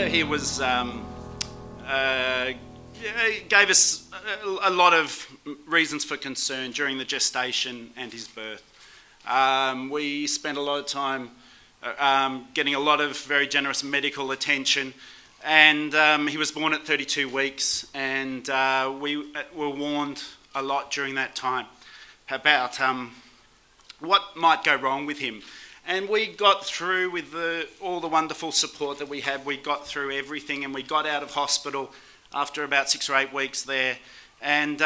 Leo here gave us a lot of reasons for concern during the gestation and his birth. We spent a lot of time getting a lot of very generous medical attention, and he was born at 32 weeks, and we were warned a lot during that time about what might go wrong with him. And we got through with all the wonderful support that we had. We got through everything, and we got out of hospital after about 6 or 8 weeks there. And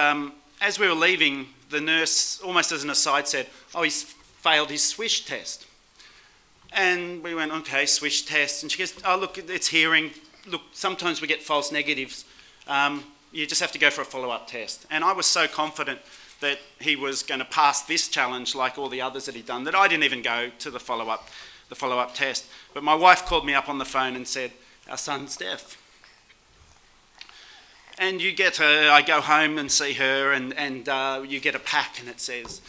as we were leaving, the nurse, almost as an aside, said, "Oh, he's failed his swish test." And we went, "Okay, swish test." And she goes, "Oh, look, it's hearing. Look, sometimes we get false negatives. You just have to go for a follow-up test." And I was so confident that he was going to pass this challenge like all the others that he'd done, that I didn't even go to the follow-up test. But my wife called me up on the phone and said, "Our son's deaf." And I go home and see her, and you get a pack, and it says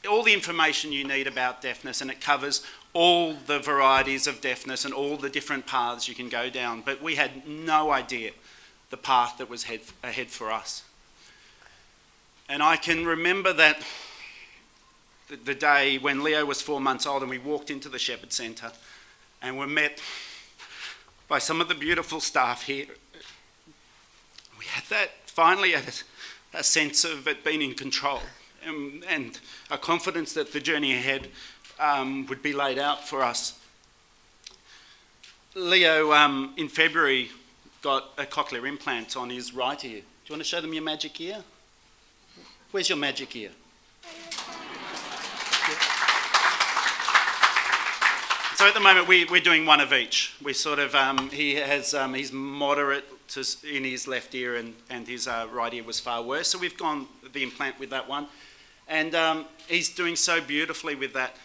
all the information you need about deafness, and it covers all the varieties of deafness and all the different paths you can go down. But we had no idea the path that was ahead for us. And I can remember that the day when Leo was 4 months old, and we walked into the Shepherd Centre and were met by some of the beautiful staff here. We had finally a sense of it being in control, and a confidence that the journey ahead would be laid out for us. Leo, in February, got a cochlear implant on his right ear. Do you want to show them your magic ear? Where's your magic ear? So at the moment we're doing one of each. We sort of he's moderate in his left ear, and his right ear was far worse. So we've gone the implant with that one, and he's doing so beautifully with that.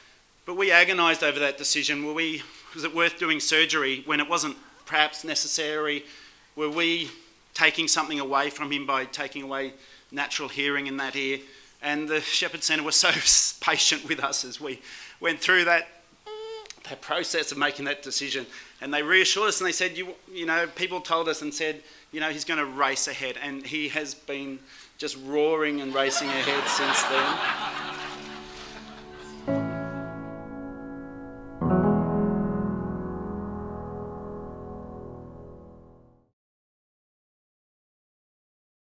But we agonised over that decision. Was it worth doing surgery when it wasn't perhaps necessary? Were we taking something away from him by taking away natural hearing in that ear? And the Shepherd Centre was so patient with us as we went through that process of making that decision. And they reassured us, and they said, you know, people told us and said, you know, he's going to race ahead. And he has been just roaring and racing ahead since then.